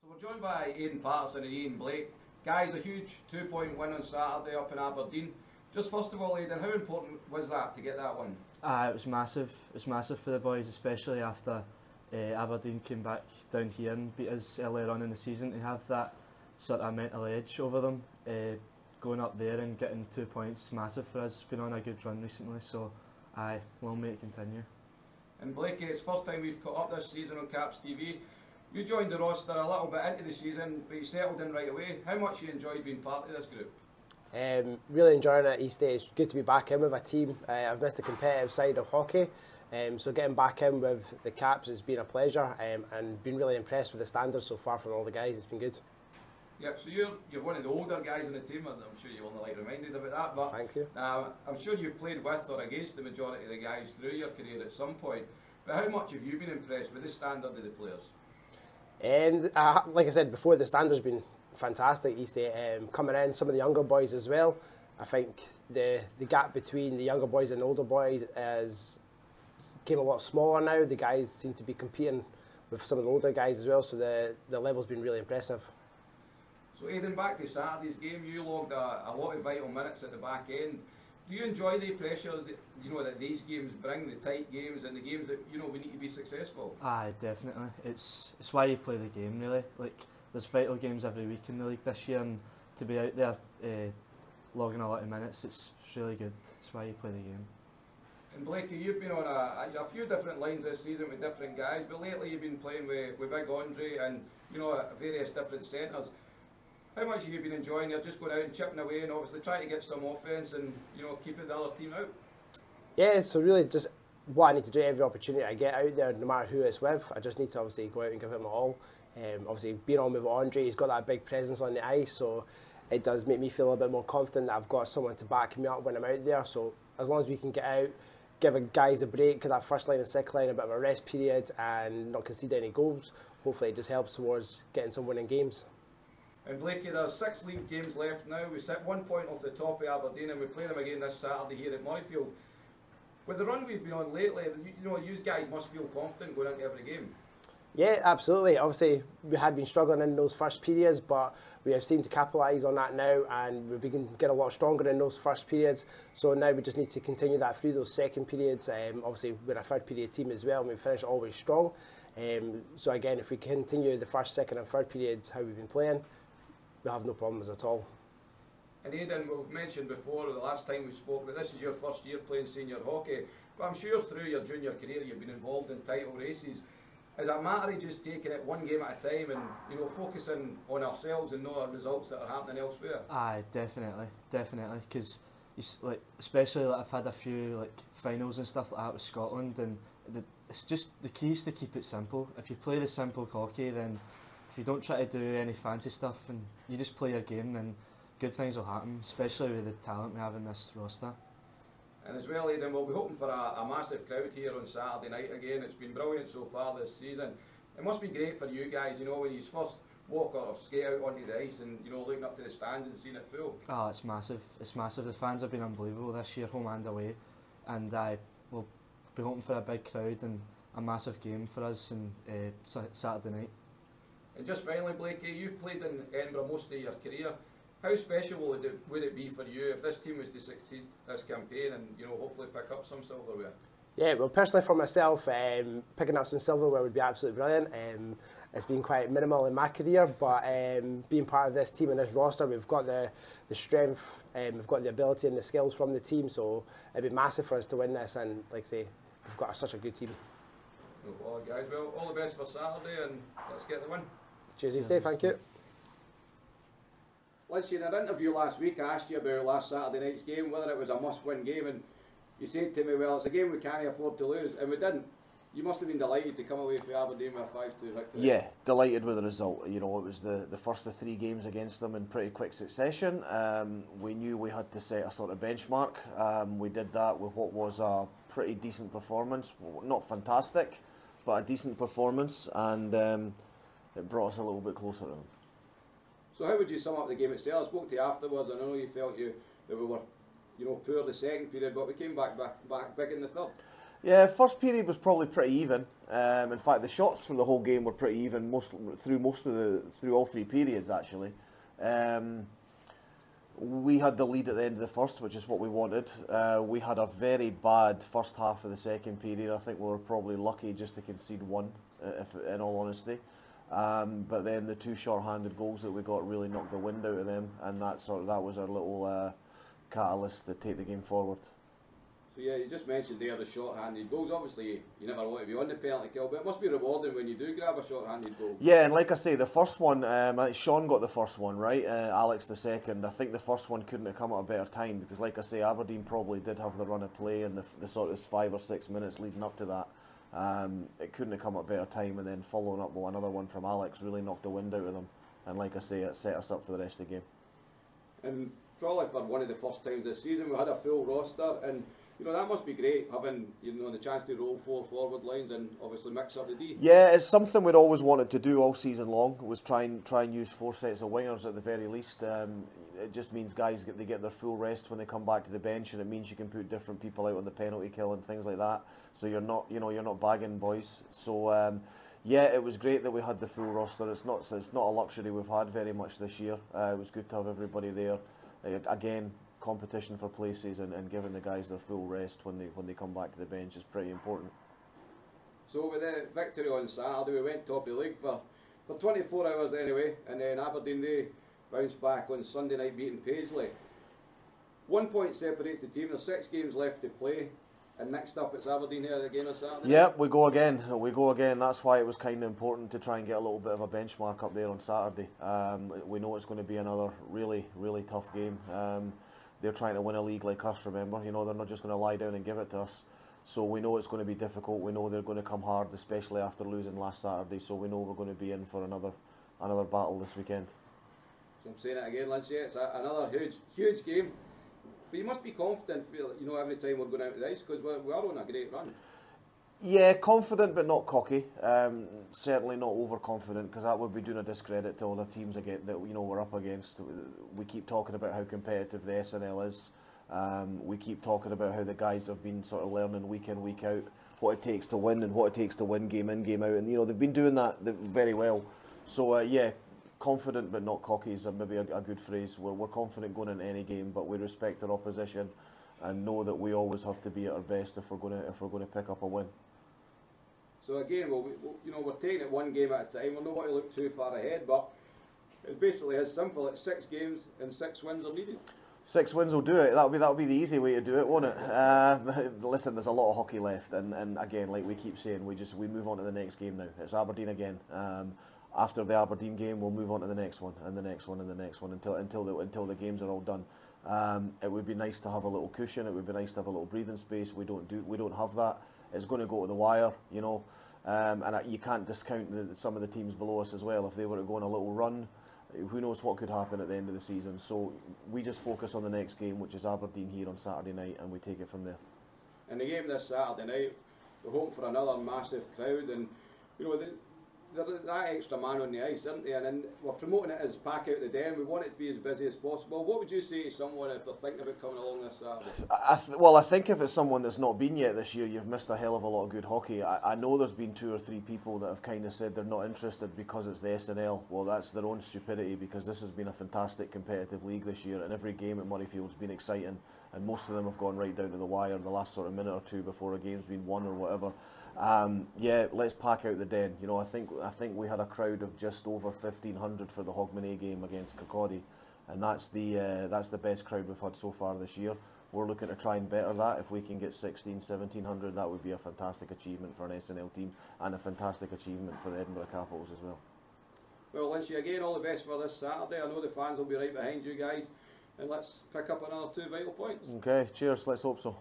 So we're joined by Aiden Paterson and Ian Blake. Guys, a huge 2-point win on Saturday up in Aberdeen. Just first of all, Aiden, how important was that to get that one? It was massive. It was massive for the boys, especially after Aberdeen came back down here and beat us earlier on in the season. To have that sort of mental edge over them, going up there and getting 2 points, massive for us. Been on a good run recently, so we'll make it continue. And Blakey, it's first time we've caught up this season on Caps TV. You joined the roster a little bit into the season, but you settled in right away. How much you enjoyed being part of this group? Really enjoying it each day. It's good to be back in with a team. I've missed the competitive side of hockey, so getting back in with the Caps has been a pleasure, and been really impressed with the standards so far from all the guys. It's been good. Yep, so you're one of the older guys on the team, and I'm sure you will not like reminded about that. But thank you. I'm sure you've played with or against the majority of the guys through your career at some point. But how much have you been impressed with the standard of the players? Like I said before, the standard's been fantastic each day. Coming in, some of the younger boys as well. I think the gap between the younger boys and the older boys came a lot smaller now. The guys seem to be competing with some of the older guys as well, so the level's been really impressive. So Aiden, back to Saturday's game, you logged a lot of vital minutes at the back end. Do you enjoy the pressure that, that these games bring, the tight games and the games that we need to be successful? Definitely. It's why you play the game, really. Like, there's vital games every week in the league this year, and to be out there logging a lot of minutes, it's really good. It's why you play the game. And Blakey, you've been on a few different lines this season with different guys, but lately you've been playing with Big Andre and various different centres. How much have you been enjoying it, just going out and chipping away and obviously trying to get some offence and keeping the other team out? Yeah, so really just what I need to do every opportunity I get out there, no matter who it's with. I just need to obviously go out and give it my all. Obviously being on with Andre, he's got that big presence on the ice, so it does make me feel a bit more confident that I've got someone to back me up when I'm out there. So as long as we can get out, give the guys a break, give that first line and second line a bit of a rest period and not concede any goals, hopefully it just helps towards getting some winning games. And Blakey, there's 6 league games left now. We sit 1 point off the top of Aberdeen and we play them again this Saturday here at Murrayfield. With the run we've been on lately, you guys must feel confident going into every game. Yeah, absolutely. Obviously, we had been struggling in those first periods, but we have seemed to capitalise on that now, and we've been getting a lot stronger in those first periods. So now we just need to continue that through those second periods. Obviously, we're a third period team as well, and we finish always strong. So again, if we continue the first, second and third periods how we've been playing, we'll have no problems at all. And Aiden, we've mentioned before, the last time we spoke, that this is your first year playing senior hockey, but I'm sure through your junior career you've been involved in title races. Is it a matter of just taking it one game at a time and focusing on ourselves and not our results that are happening elsewhere? Definitely, because especially I've had a few finals and stuff like that with Scotland, and it's just the key is to keep it simple. If you play the simple hockey, then if you don't try to do any fancy stuff and you just play your game, then good things will happen, especially with the talent we have in this roster. And as well, Aiden, we'll be hoping for a massive crowd here on Saturday night again. It's been brilliant so far this season. It must be great for you guys, when you first walk or skate out onto the ice and looking up to the stands and seeing it full. It's massive. It's massive. The fans have been unbelievable this year, home and away, and we'll be hoping for a big crowd and a massive game for us on Saturday night. And just finally, Blakey, you've played in Edinburgh most of your career. How special would it be for you if this team was to succeed this campaign and hopefully pick up some silverware? Yeah, well, personally for myself, picking up some silverware would be absolutely brilliant. It's been quite minimal in my career, but being part of this team and this roster, we've got the strength, we've got the ability and the skills from the team, so it'd be massive for us to win this. And like I say, we've got such a good team. No bother, guys. Well, all the best for Saturday, and let's get the win. Cheers, Steve. Thank you. Lynch, in an interview last week, I asked you about last Saturday night's game, whether it was a must-win game, and you said to me, well, it's a game we can't afford to lose, and we didn't. You must have been delighted to come away from Aberdeen with a 5-2 victory. Yeah, delighted with the result. It was the first of 3 games against them in pretty quick succession. We knew we had to set a sort of benchmark. We did that with what was a pretty decent performance. Not fantastic, but a decent performance, and it brought us a little bit closer to them. So how would you sum up the game itself? I spoke to you afterwards. I know you felt that we were, poor the second period, but we came back big in the third. Yeah, first period was probably pretty even. In fact, the shots for the whole game were pretty even through all three periods actually. We had the lead at the end of the first, which is what we wanted. We had a very bad first half of the second period. I think we were probably lucky just to concede one, if in all honesty. But then the two short-handed goals that we got really knocked the wind out of them, and that was our little catalyst to take the game forward. So yeah, you just mentioned there the short-handed goals. Obviously, you never want to be on the penalty kill, but it must be rewarding when you do grab a short-handed goal. Yeah, and like I say, the first one, I think Sean got the first one, right? Alex the second. I think the first one couldn't have come at a better time because, like I say, Aberdeen probably did have the run of play in the sort of 5 or 6 minutes leading up to that. It couldn't have come at a better time, and then following up with another one from Alex really knocked the wind out of them. And like I say, it set us up for the rest of the game. And probably for one of the first times this season, we had a full roster, and you know that must be great having the chance to roll 4 forward lines and obviously mix up the D. Yeah, it's something we'd always wanted to do all season long. Was try and use 4 sets of wingers at the very least. It just means guys get their full rest when they come back to the bench, and it means you can put different people out on the penalty kill and things like that. So you're not bagging boys. So yeah, it was great that we had the full roster. It's not a luxury we've had very much this year. It was good to have everybody there. Again, competition for places and giving the guys their full rest when they come back to the bench is pretty important. So with the victory on Saturday, we went top of the league for 24 hours anyway, and then Aberdeen, they bounced back on Sunday night beating Paisley. 1 point separates the team. There's 6 games left to play, and next up it's Aberdeen here again on Saturday. Yep, we go again. That's why it was kind of important to try and get a little bit of a benchmark up there on Saturday. We know it's going to be another really, really tough game. They're trying to win a league like us, remember. They're not just going to lie down and give it to us. So we know it's going to be difficult. We know they're going to come hard, especially after losing last Saturday. So we know we're going to be in for another battle this weekend. So I'm saying it again, Lynch, yeah, it's another huge game. But you must be confident, every time we're going out to the ice, because we are on a great run. Yeah, confident but not cocky. Certainly not overconfident, because that would be doing a discredit to all the teams again that we're up against. We keep talking about how competitive the SNL is. We keep talking about how the guys have been sort of learning week in, week out what it takes to win and what it takes to win game in, game out, and they've been doing that very well. So yeah, confident but not cocky is maybe a good phrase. We're confident going into any game, but we respect our opposition and know that we always have to be at our best if we're going to pick up a win. So again, we're taking it one game at a time. We don't want to look too far ahead, but it's basically as simple. It's 6 games and 6 wins are needed. 6 wins will do it. That'll be the easy way to do it, won't it? Listen, there's a lot of hockey left, and again, like we keep saying, we move on to the next game now. It's Aberdeen again. After the Aberdeen game, we'll move on to the next one and the next one and the next one until the games are all done. It would be nice to have a little cushion. It would be nice to have a little breathing space. We don't have that. It's going to go to the wire, and you can't discount some of the teams below us as well. If they were to go on a little run, who knows what could happen at the end of the season. So we just focus on the next game, which is Aberdeen here on Saturday night, and we take it from there. And the game this Saturday night, we're hoping for another massive crowd, and they're that extra man on the ice, aren't they? And then we're promoting it as pack out the den. We want it to be as busy as possible. What would you say to someone if they're thinking about coming along this Saturday? Well, I think if it's someone that's not been yet this year, you've missed a hell of a lot of good hockey. I know there's been 2 or 3 people that have kind of said they're not interested because it's the SNL. Well, that's their own stupidity, because this has been a fantastic competitive league this year, and every game at Murrayfield's been exciting, and most of them have gone right down to the wire the last sort of minute or 2 before a game's been won or whatever. Yeah, let's pack out the den. I think we had a crowd of just over 1,500 for the Hogmanay game against Kirkcaldy, and that's the best crowd we've had so far this year. We're looking to try and better that. If we can get 1,700, that would be a fantastic achievement for an SNL team and a fantastic achievement for the Edinburgh Capitals as well. Well, Lynchy, again, all the best for this Saturday. I know the fans will be right behind you guys, and let's pick up another 2 vital points. Okay, cheers. Let's hope so.